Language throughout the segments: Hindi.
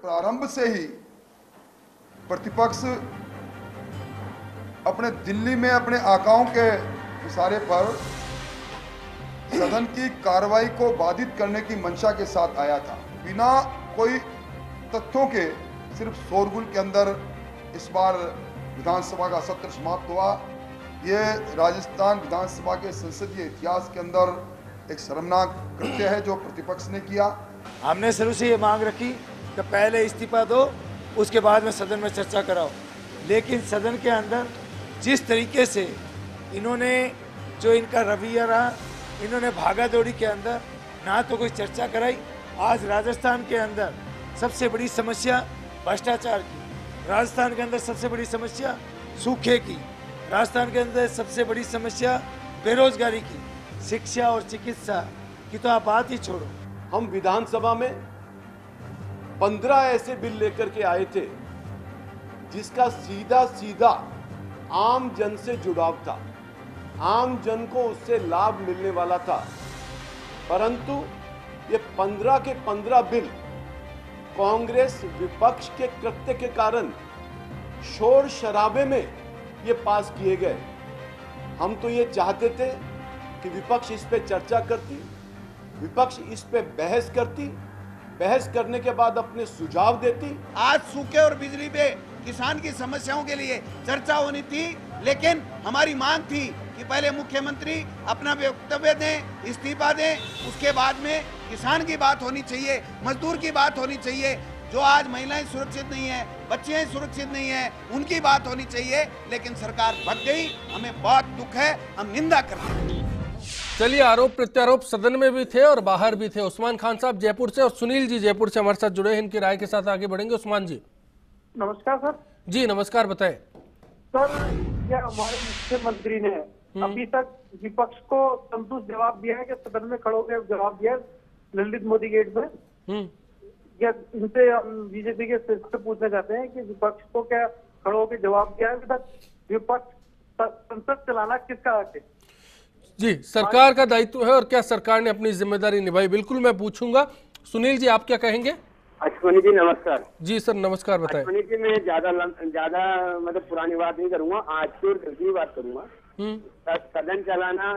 प्रारंभ से ही प्रतिपक्ष अपने दिल्ली में अपने आकाओं के इशारे पर सदन की कार्रवाई को बाधित करने की मंशा के साथ आया था, बिना कोई तथ्यों के, सिर्फ शोरगुल के अंदर इस बार विधानसभा का सत्र समाप्त हुआ। ये राजस्थान विधानसभा के संसदीय इतिहास के अंदर एक शर्मनाक कृत्य है जो प्रतिपक्ष ने किया। हमने शुरू से ये मांग रखी कि पहले इस्तीफा दो, उसके बाद में सदन में चर्चा कराओ, लेकिन सदन के अंदर जिस तरीके से इन्होंने, जो इनका रवैया रहा, इन्होंने भागा दौड़ी के अंदर ना तो कोई चर्चा कराई। आज राजस्थान के अंदर सबसे बड़ी समस्या भ्रष्टाचार की, राजस्थान के अंदर सबसे बड़ी समस्या सूखे की, राजस्थान के अंदर सबसे बड़ी समस्या बेरोजगारी की, शिक्षा और चिकित्सा की तो आप बात ही छोड़ो। हम विधानसभा में 15 ऐसे बिल लेकर के आए थे जिसका सीधा सीधा आम जन से जुड़ाव था, आम जन को उससे लाभ मिलने वाला था, परंतु ये 15 के 15 बिल कांग्रेस विपक्ष के कृत्य के कारण शोर शराबे में ये पास किए गए। हम तो ये चाहते थे कि विपक्ष इस पे चर्चा करती, विपक्ष इस पे बहस करती, बहस करने के बाद अपने सुझाव देती। आज सूखे और बिजली पे किसान की समस्याओं के लिए चर्चा होनी थी, लेकिन हमारी मांग थी कि पहले मुख्यमंत्री अपना वक्तव्य दें, इस्तीफा दें, उसके बाद में किसान की बात होनी चाहिए, मजदूर की बात होनी चाहिए, जो आज महिलाएं सुरक्षित नहीं है, बच्चे सुरक्षित नहीं है, उनकी बात होनी चाहिए। लेकिन सरकार भग गई, हमें बहुत दुख है, हम निंदा करते हैं। चलिए, आरोप प्रत्यारोप सदन में भी थे और बाहर भी थे। उस्मान खान साहब जयपुर से और सुनील जी जयपुर से हमारे साथ जुड़े हैं, इनकी राय के साथ आगे बढ़ेंगे। उस्मान जी। नमस्कार सर। जी नमस्कार, बताएं सर। क्या हमारे मुख्यमंत्री ने अभी तक विपक्ष को संतुष्ट जवाब दिया है कि सदन में खड़े होकर जवाब दिया ललित मोदी गेट में? या इनसे हम बीजेपी के से पूछना चाहते हैं कि विपक्ष को क्या खड़े होकर जवाब दिया है अभी तक? विपक्ष संसद चलाना किसका हक है? जी, सरकार का दायित्व है और क्या सरकार ने अपनी जिम्मेदारी निभाई? बिल्कुल मैं पूछूंगा। सुनील जी, आप क्या कहेंगे? अश्विनी जी नमस्कार। जी सर नमस्कार, बताएं। अश्विनी जी, मैं ज्यादा मतलब पुरानी बात नहीं करूंगा, आज की और कल की बात करूंगा। सदन चलाना,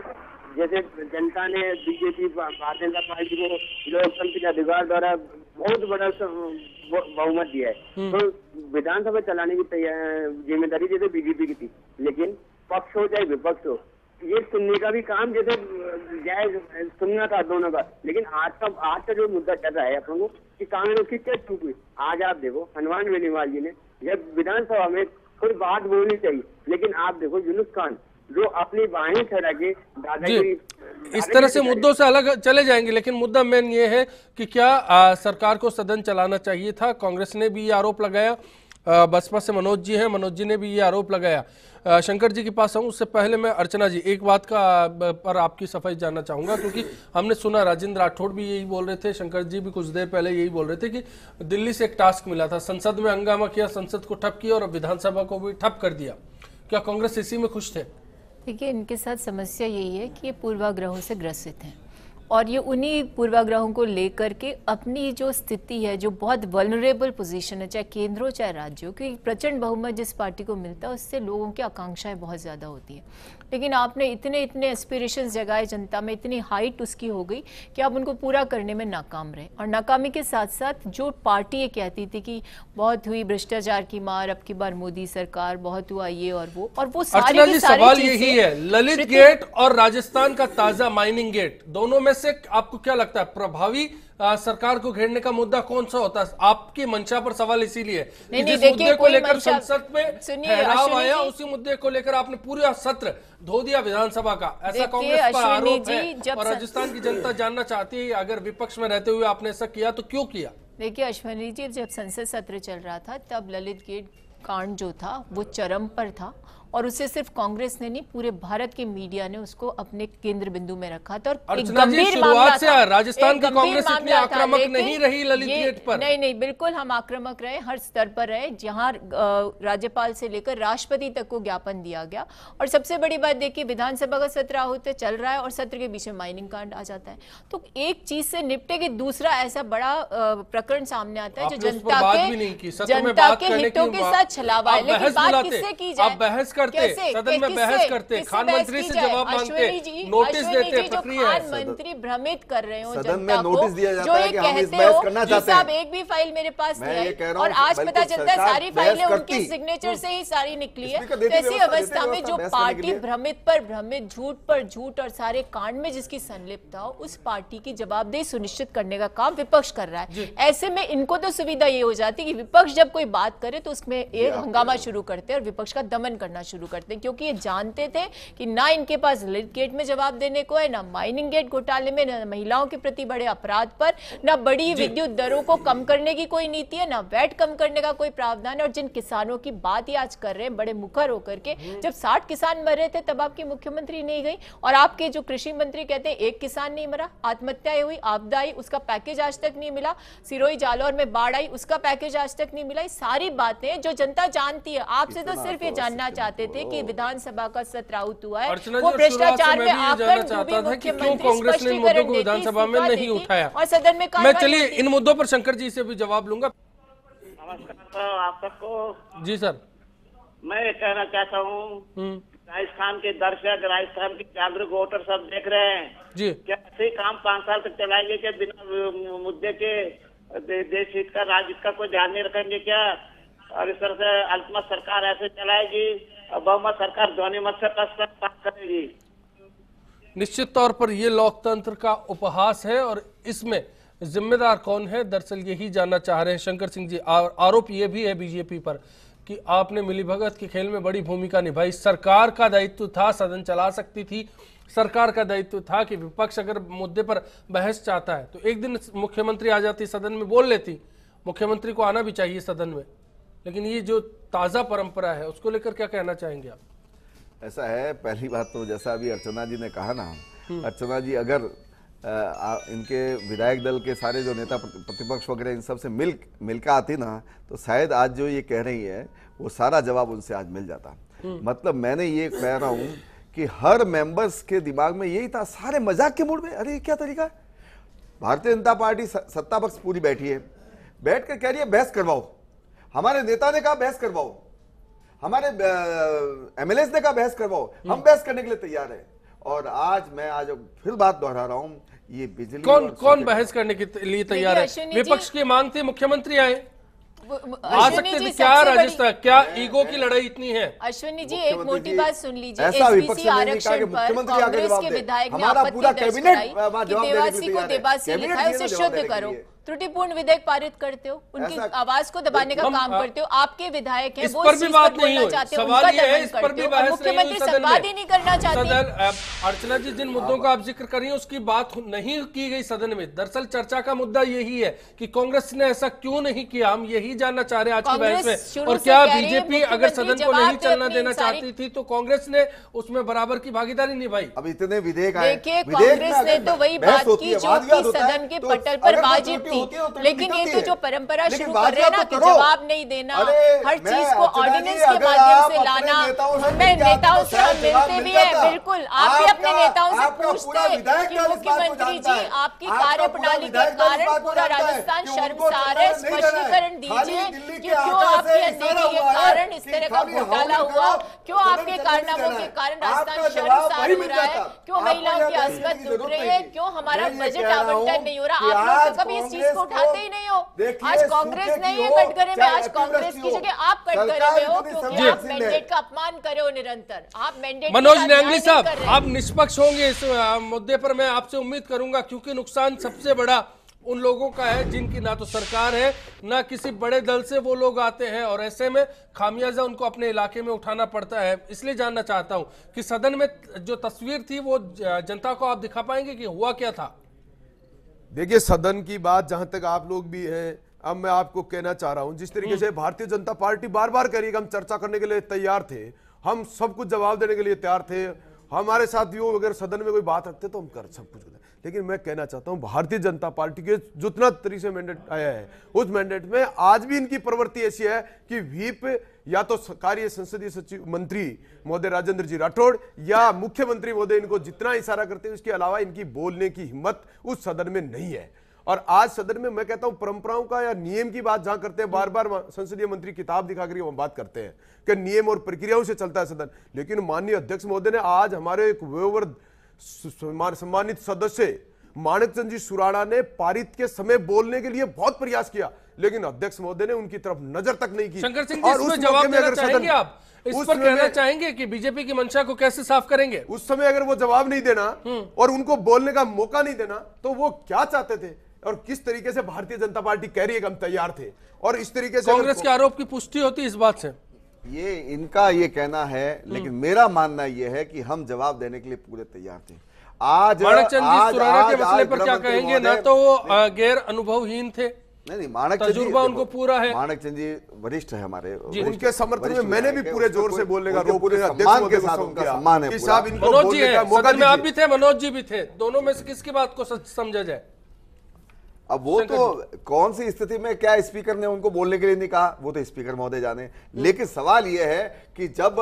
जैसे जनता ने बीजेपी भारतीय जनता पार्टी को लोकतंत्र के अधिकार द्वारा बहुत बड़ा बहुमत दिया है, तो विधानसभा चलाने की जिम्मेदारी जैसे बीजेपी की थी, लेकिन पक्ष हो चाहे विपक्ष हो, ये सुनने का भी काम जैसे जायज सुनना था दोनों का। लेकिन आज का जो मुद्दा चल रहा है अपन को कि कांग्रेस की क्या चूक हुई। आज आप देखो, हनुमान बेनीवाल जी ने जब विधानसभा में कोई बात बोलनी चाहिए, लेकिन आप देखो यूनुस खान जो अपनी बाहें फैला के दादागिरी, इस तरह से मुद्दों से अलग चले जाएंगे, लेकिन मुद्दा मेन ये है कि क्या सरकार को सदन चलाना चाहिए था। कांग्रेस ने भी ये आरोप लगाया, बसपा से मनोज जी हैं, मनोज जी ने भी ये आरोप लगाया। शंकर जी के पास आऊं, उससे पहले मैं अर्चना जी एक बात का पर आपकी सफाई जानना चाहूंगा, क्योंकि हमने सुना राजेंद्र राठौड़ भी यही बोल रहे थे, शंकर जी भी कुछ देर पहले यही बोल रहे थे कि दिल्ली से एक टास्क मिला था, संसद में हंगामा किया, संसद को ठप किया और विधानसभा को भी ठप कर दिया। क्या कांग्रेस इसी में खुश थे? देखिए, इनके साथ समस्या यही है कि ये पूर्वाग्रहों से ग्रसित हैं और ये उन्हीं पूर्वाग्रहों को लेकर के अपनी जो स्थिति है, जो बहुत वल्नरेबल पोजीशन है, चाहे केंद्र हो चाहे राज्य हो, क्योंकि प्रचंड बहुमत जिस पार्टी को मिलता है उससे लोगों की आकांक्षाएं बहुत ज़्यादा होती है। लेकिन आपने इतने एस्पिरेशंस जगाए जनता में, इतनी हाइट उसकी हो गई कि आप उनको पूरा करने में नाकाम रहे। और नाकामी के साथ साथ जो पार्टी ये कहती थी कि बहुत हुई भ्रष्टाचार की मार, अब की बार मोदी सरकार, बहुत हुआ ये और वो सारी की सारी सवाल यही है, ललित गेट और राजस्थान का ताजा माइनिंग गेट, दोनों में से आपको क्या लगता है प्रभावी सरकार को घेरने का मुद्दा कौन सा होता है? आपकी मंशा पर सवाल इसीलिए जिस मुद्दे को लेकर संसद में ठहराव आया, उसी मुद्दे को लेकर आपने पूरा सत्र धो दिया विधानसभा का, ऐसा कांग्रेस पर आरोप है। और राजस्थान की जनता जानना चाहती है, अगर विपक्ष में रहते हुए आपने ऐसा किया तो क्यों किया? देखिए अश्विनी जी, जब संसद सत्र चल रहा था तब ललित गेट कांड जो था वो चरम पर था और उसे सिर्फ कांग्रेस ने नहीं, पूरे भारत के मीडिया ने उसको अपने केंद्र बिंदु में रखा था। और एक गंभीर मामला था, राजस्थान की कांग्रेस इतनी आक्रामक नहीं रही ललित गेट पर। नहीं, बिल्कुल हम आक्रामक रहे, हर स्तर पर रहे, जहां राज्यपाल से लेकर राष्ट्रपति तक को ज्ञापन दिया गया। और सबसे बड़ी बात देखिए, विधानसभा का सत्र होते चल रहा है और सत्र के बीच में माइनिंग कांड आ जाता है, तो एक चीज से निपटे कि दूसरा ऐसा बड़ा प्रकरण सामने आता है जो जनता के हितों के साथ छलावा है। लेकिन बात किससे की जाए? आप बहस करते, सदन में बहस करते, खान मंत्री से जवाब मांगते, नोटिस देते, प्रक्रिया है। खान मंत्री भ्रमित कर रहे हो सदन में जनता नोटिस को, दिया जाता जो है ये कि हम इस कहते बहस हो करना कि चाहते साहब हैं। एक भी फाइल मेरे पास मैं नहीं ये कह है, रहा और हूं, आज बल्कि पता चलता है सरकार सारी बहस फाइलें करती। उनके सिग्नेचर से ही सारी निकली है। स्पीकर तो देती ऐसी व्यवस्था, अवस्था में देती जो व्यवस्था बहस करने के पार्टी लिए। भ्रमित पर भ्रमित, झूठ पर झूठ और सारे कांड में जिसकी संलिप्तता हो, उस पार्टी की जवाबदेही सुनिश्चित करने का काम विपक्ष कर रहा है। ऐसे में इनको तो सुविधा ये हो जाती है कि विपक्ष जब कोई बात करे तो उसमें ये हंगामा शुरू करते हैं और विपक्ष का दमन करना शुरू करते हैं, क्योंकि ये जानते थे कि ना इनके पास ललित गेट में जवाब देने को है, ना माइनिंग गेट घोटाले में, ना महिलाओं के प्रति बड़े अपराध पर, ना बड़ी विद्युत दरों को कम करने की कोई नीति है, ना वैट कम करने का कोई प्रावधान है। और जिन किसानों की बात ही आज कर रहे हैं बड़े मुखर होकर के, जब 60 किसान मर रहे थे तब आपकी मुख्यमंत्री नहीं गई, और आपके जो कृषि मंत्री कहते हैं एक किसान नहीं मरा, आत्महत्या हुई, आपदा आई, उसका पैकेज आज तक नहीं मिला, सिरोही जालौर में बाढ़ आई, उसका पैकेज आज तक नहीं मिला। ये सारी बातें जो जनता जानती है। आपसे तो सिर्फ ये जानना चाहते थे कि विधानसभा का सत्र आहुत हुआ है, वो भ्रष्टाचार में आकर डूबी मुख्यमंत्री स्पष्टीकरण विधानसभा में नहीं उठाया और सदन में मैं चलिए इन मुद्दों पर शंकर जी से भी जवाब लूंगा। नमस्कार आप सबको। जी सर, मैं ये कहना चाहता हूँ, राजस्थान के दर्शक, राजस्थान के जागरूक वोटर सब देख रहे हैं जी, क्या ऐसे ही काम 5 साल तक चलाएंगे क्या? बिना मुद्दे के देश हित का, राज्य का कोई ध्यान नहीं रखेंगे क्या? और इस तरह से अल्पमत सरकार ऐसे चलाएगी और बहुमत सरकार ध्वनिमत से काम करेगी। निश्चित तौर पर यह लोकतंत्र का उपहास है और इसमें जिम्मेदार कौन है, दरअसल यही जानना चाह रहे हैं शंकर सिंह जी। आरोप यह भी है बीजेपी पर कि आपने मिलीभगत के खेल में बड़ी भूमिका निभाई। सरकार का दायित्व था, सदन चला सकती थी, सरकार का दायित्व था कि विपक्ष अगर मुद्दे पर बहस चाहता है तो एक दिन मुख्यमंत्री आ जाती, सदन में बोल लेती। मुख्यमंत्री को आना भी चाहिए सदन में, लेकिन ये जो ताजा परंपरा है उसको लेकर क्या कहना चाहेंगे आप? ऐसा है, पहली बात तो जैसा अभी अर्चना जी ने कहा ना, अर्चना जी अगर इनके विधायक दल के सारे जो नेता प्रतिपक्ष वगैरह इन सब से मिलकर आती ना, तो शायद आज जो ये कह रही है वो सारा जवाब उनसे आज मिल जाता। मतलब मैंने ये कह रहा हूँ कि हर मेंबर्स के दिमाग में यही था, सारे मजाक के मूड में, अरे क्या तरीका है। भारतीय जनता पार्टी सत्ता पक्ष पूरी बैठी है, बैठ कर कह रही है बहस करवाओ, हमारे नेता ने कहा बहस करवाओ, हमारे एमएलए ने कहा बहस करवाओ, हम बहस करने के लिए तैयार है। और आज मैं फिर बात दोहरा रहा हूं, ये बिजली कौन बहस करने के लिए तैयार है? विपक्ष की मांग थी मुख्यमंत्री आए, आ सकते थे क्या? राजस्थान क्या ईगो की लड़ाई इतनी है? अश्विनी जी एक मोटी बात सुन लीजिए, ऐसा विपक्ष आरक्षण पर कांग्रेस के विधायक ने आपत्ति दर्ज कराई कि देवासी को देवासी लिखा है, उसे शुद्ध करो। त्रुटिपूर्ण विधेयक पारित करते हो, उनकी आवाज को दबाने का काम करते हो। आपके विधायक हैं, वो इस चीज पर बोलना चाहते हो, उनका दमन करते हो, मुख्यमंत्री संवाद ही नहीं करना चाहते। अर्चना जी जिन मुद्दों का आप जिक्र कर रही हैं उसकी बात नहीं की गई सदन में। दरअसल चर्चा का मुद्दा यही है कि कांग्रेस ने ऐसा क्यों नहीं किया, हम यही जानना चाह रहे हैं आज की बहस में। और क्या बीजेपी अगर सदन को नहीं चलना देना चाहती थी तो कांग्रेस ने उसमें बराबर की भागीदारी निभाई? अब इतने विधेयक आए, देखिए कांग्रेस ने तो वही बात की जो कि सदन के पटल पर वाजिब, लेकिन ये तो जो परंपरा शुरू कर रहे हैं ना कि जवाब नहीं देना, हर चीज को ऑर्डिनेंस के माध्यम से लाना। हमें नेताओं से हम मिलते भी है, बिल्कुल आप भी अपने नेताओं से पूछते हैं कि मुख्यमंत्री जी आपकी कार्य प्रणाली के कारण पूरा राजस्थान शर्मसार है, स्पष्टीकरण दीजिए कि क्यों आपकी अनदेखी के कारण इस तरह का घोटाला हुआ, क्यों आपके कारनामों के कारण राजस्थान शर्मसार हो रहा है, क्यों महिलाओं की अस्मत लुट रही है, क्यों हमारा बजट आवंटन नहीं हो रहा। आप लोग तो कभी इस चीज को उठाते ही नहीं हो। आज कांग्रेस नहीं है कटघरे में, आज कांग्रेस की जगह आप कटघरे में हो, क्योंकि आप मैंडेट का अपमान कर रहे हो निरंतर। आप मैंडेट मनोज न्यांगली साहब, आप निष्पक्ष होंगे इस मुद्दे पर, मैं आपसे उम्मीद करूंगा, क्योंकि नुकसान सबसे बड़ा उन लोगों का है जिनकी ना तो सरकार है ना किसी बड़े दल से वो लोग आते हैं, और ऐसे में खामियाजा उनको अपने इलाके में उठाना पड़ता है। इसलिए जानना चाहता हूं कि सदन में जो तस्वीर थी वो जनता को आप दिखा पाएंगे कि हुआ क्या था? देखिए सदन की बात जहां तक आप लोग भी हैं, अब मैं आपको कहना चाह रहा हूं, जिस तरीके से भारतीय जनता पार्टी बार बार कह रही है कि हम चर्चा करने के लिए तैयार थे, हम सब कुछ जवाब देने के लिए तैयार थे, हमारे साथ वो अगर सदन में कोई बात रखते तो हम कर सब कुछ करते। लेकिन मैं कहना चाहता हूं भारतीय जनता पार्टी के जितना तरीके से मैंडेट आया है उस मैंडेट में आज भी इनकी प्रवृत्ति ऐसी है कि व्हीप या तो कार्य संसदीय सचिव मंत्री महोदय राजेंद्र जी राठौड़ या मुख्यमंत्री महोदय इनको जितना इशारा करते हैं उसके अलावा इनकी बोलने की हिम्मत उस सदन में नहीं है। और आज सदन में मैं कहता हूं परंपराओं का या नियम की बात जहां करते हैं, बार बार संसदीय मंत्री किताब दिखा कर हम बात करते हैं कि नियम और प्रक्रियाओं से चलता है सदन, लेकिन माननीय अध्यक्ष महोदय ने आज हमारे एक वयोवृद्ध सम्मानित सदस्य माणकचंद जी सुराणा ने पारित के समय बोलने के लिए बहुत प्रयास किया, लेकिन अध्यक्ष महोदय ने उनकी तरफ नजर तक नहीं की। शंकर सिंह जी, इसमें जवाब देना चाहेंगे आप? इस पर कहना चाहेंगे कि बीजेपी की मंशा को कैसे साफ करेंगे? उस समय अगर वो जवाब नहीं देना और उनको बोलने का मौका नहीं देना तो वो क्या चाहते थे और किस तरीके से भारतीय जनता पार्टी कह रही है कि हम तैयार थे, और इस तरीके से कांग्रेस के आरोप की पुष्टि होती इस बात से? ये इनका ये कहना है, लेकिन मेरा मानना ये है कि हम जवाब देने के लिए पूरे तैयार थे। आज माणकचंद जी सुराणा के मसले पर क्या कहेंगे? ना तो वो गैर अनुभवहीन थे, नहीं माणकचंद जी उनको पूरा है। माणकचंद जी वरिष्ठ है हमारे, उनके समर्थन में मैंने भी पूरे जोर से बोलने का सम्मान के साथ उनका सम्मान है। मनोज जी है, सदन में आप भी थे, मनोज जी भी थे, दोनों में से किसकी बात को समझा जाए? अब वो तो कौन सी स्थिति में क्या स्पीकर ने उनको बोलने के लिए नहीं कहा, वो तो स्पीकर महोदय जाने। लेकिन सवाल यह है कि जब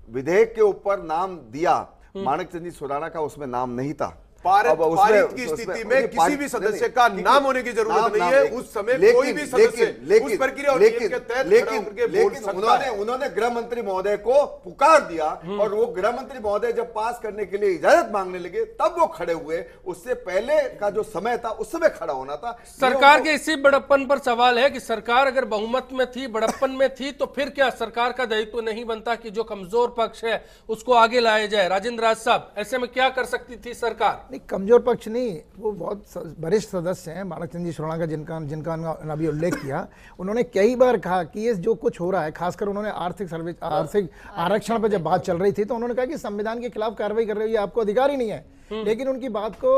विधेयक के ऊपर नाम दिया, माणकचंद जी सुराणा का उसमें नाम नहीं था। पारित की स्थिति में किसी भी सदस्य का नाम होने की जरूरत नहीं है। उस समय कोई भी सदस्य उस प्रक्रिया और नियम के तहत लेकिन उन्होंने गृह मंत्री महोदय को पुकार दिया और वो गृह मंत्री महोदय जब पास करने के लिए इजाजत मांगने लगे तब वो खड़े हुए। उससे पहले का जो समय था उस समय खड़ा होना था। सरकार के इसी बड़प्पन पर सवाल है कि सरकार अगर बहुमत में थी, बड़प्पन में थी, तो फिर क्या सरकार का दायित्व नहीं बनता कि जो कमजोर पक्ष है उसको आगे लाया जाए? राजेंद्र राज साहब, ऐसे में क्या कर सकती थी सरकार? नहीं, कमजोर पक्ष नहीं, वो बहुत वरिष्ठ सदस्य हैं माणकचंद जी सुराणा का, जिनका अभी उल्लेख किया। उन्होंने कई बार कहा कि ये जो कुछ हो रहा है, खासकर उन्होंने आर्थिक आरक्षण पर जब बात चल रही थी तो उन्होंने कहा कि संविधान के खिलाफ कार्रवाई कर रही है, आपको अधिकार ही नहीं है। लेकिन उनकी बात को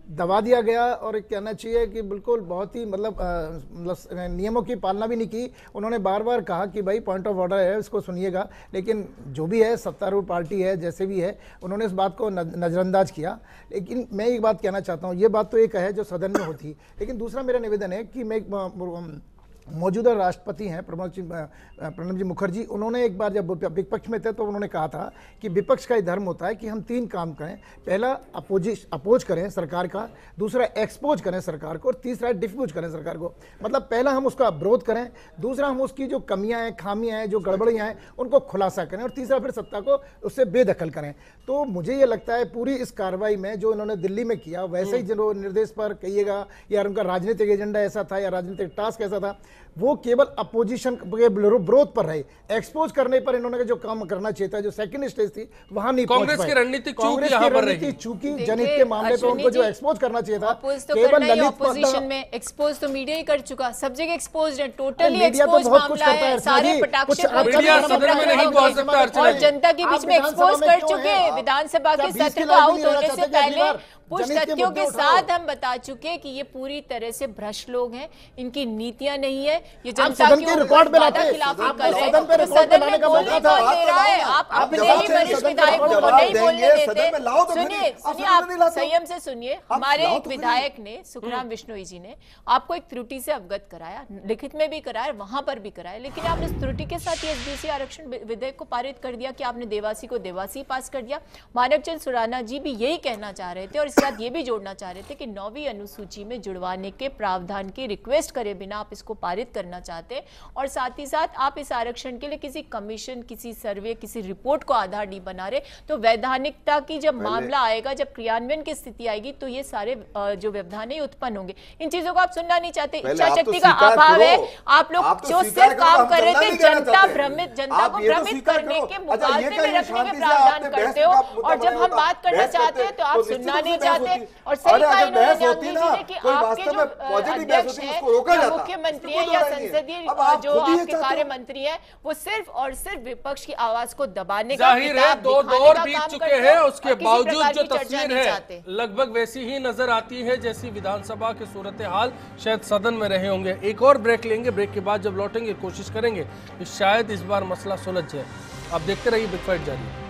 दबा दिया गया और कहना चाहिए कि बिल्कुल बहुत ही मतलब नियमों की पालना भी नहीं की। उन्होंने बार बार कहा कि भाई पॉइंट ऑफ ऑर्डर है, इसको सुनिएगा, लेकिन जो भी है सत्तारूढ़ पार्टी है, जैसे भी है, उन्होंने इस बात को नज़रअंदाज किया। लेकिन मैं एक बात कहना चाहता हूँ, ये बात तो एक है जो सदन में होती, लेकिन दूसरा मेरा निवेदन है कि मैं मौजूदा राष्ट्रपति हैं प्रणब जी मुखर्जी, उन्होंने एक बार जब विपक्ष में थे तो उन्होंने कहा था कि विपक्ष का धर्म होता है कि हम 3 काम करें। पहला अपोज करें सरकार का, दूसरा एक्सपोज करें सरकार को, और तीसरा डिफ्यूज करें सरकार को। मतलब पहला हम उसका विरोध करें, दूसरा हम उसकी जो कमियां हैं, खामियां हैं, जो गड़बड़ियां हैं, उनको खुलासा करें, और तीसरा फिर सत्ता को उससे बेदखल करें। तो मुझे ये लगता है पूरी इस कार्रवाई में जो इन्होंने दिल्ली में किया, वैसे ही जो निर्देश पर कहिएगा या उनका राजनीतिक एजेंडा ऐसा था या राजनीतिक टास्क ऐसा था, वो केवल अपोजिशन के विरोध पर रहे। एक्सपोज करने पर इन्होंने जो काम करना चाहिए था, जो सेकंड स्टेज थी, वहां नहीं पहुंच पाए। कांग्रेस की रणनीति चूकी जनहित के मामले पर उनको जो एक्सपोज करना चाहिए था, केवल ललित अपोजिशन में एक्सपोज तो मीडिया ही कर चुका, सब जगह एक्सपोज है, टोटली एक्सपोज मामला है, सारे पटाखे और जनता के बीच में एक्सपोज कर चुके। विधानसभा के सत्र को आउट होने से पहले कुछ तथ्यों के साथ हम बता चुके कि ये पूरी तरह से भ्रष्ट लोग हैं, इनकी नीतियां नहीं है, ये जनता की रिकॉर्ड में लाते, खिलाफी कर रहे हैं। सदन में बोलने कौन दे रहा है? आप अपने ही वरिष्ठ विधायकों को नहीं बोलने देते। सुनिए, आप संयम से सुनिए। हमारे एक विधायक ने, सुखराम बिश्नोई जी ने, आपको एक त्रुटि से अवगत कराया, लिखित में भी कराया, वहां पर भी कराया, लेकिन आपने इस त्रुटि के साथ ही एसबीसी आरक्षण विधेयक को पारित कर दिया कि आपने देवासी को देवासी पास कर दिया। माणकचंद सुराणा जी भी यही कहना चाह रहे थे और साथ ये भी जोड़ना चाह रहे थे कि 9वीं अनुसूची में जुड़वाने के प्रावधान की रिक्वेस्ट करे बिना आप इसको पारित करना चाहते, और साथ ही साथ आप इस आरक्षण के लिए किसी कमीशन, किसी सर्वे, किसी रिपोर्ट को आधार नहीं बना रहे। तो वैधानिकता की जब मामला आएगा, जब क्रियान्वयन की स्थिति आएगी, तो ये सारे जो व्यवधान है उत्पन्न होंगे। इन चीजों को आप सुनना नहीं चाहते, इच्छा शक्ति का अभाव है। आप लोग जो सिर्फ काम कर रहे थे, जनता को भ्रमित करने के, मुकाबले में रखने के प्रावधान करते हो, और जब हम बात करना चाहते हैं तो आप सुनना नहीं चाहते हैं। और सही कहा इन्होंने गांधी जी ने कि कोई आपके वास्तव जो में पॉजिटिव बहस अध्यक्ष होती है है उसको रोका या जाता, मुख्यमंत्री इसको है या दोहराएंगे। संसदीय अब आप जो खुद ही ये आपके चाहते हो। कार्य मंत्री है, वो सिर्फ और सिर्फ विपक्ष की आवाज को दबाने का, जाहिर है किताब दो दिखाने दौर का बीत काम चुके करते हैं, उसके और किसी बावजूद प्रकार जो की चर्चा तस्वीर नहीं है चाहते। लगभग वैसी ही नजर आती है जैसी विधानसभा की सूरत हाल शायद सदन में रहे होंगे। एक और ब्रेक लेंगे, ब्रेक के बाद जब लौटेंगे कोशिश करेंगे कि शायद इस बार मसला सुलझ जाए। आप देखते रहिए बिग फाइट जारी।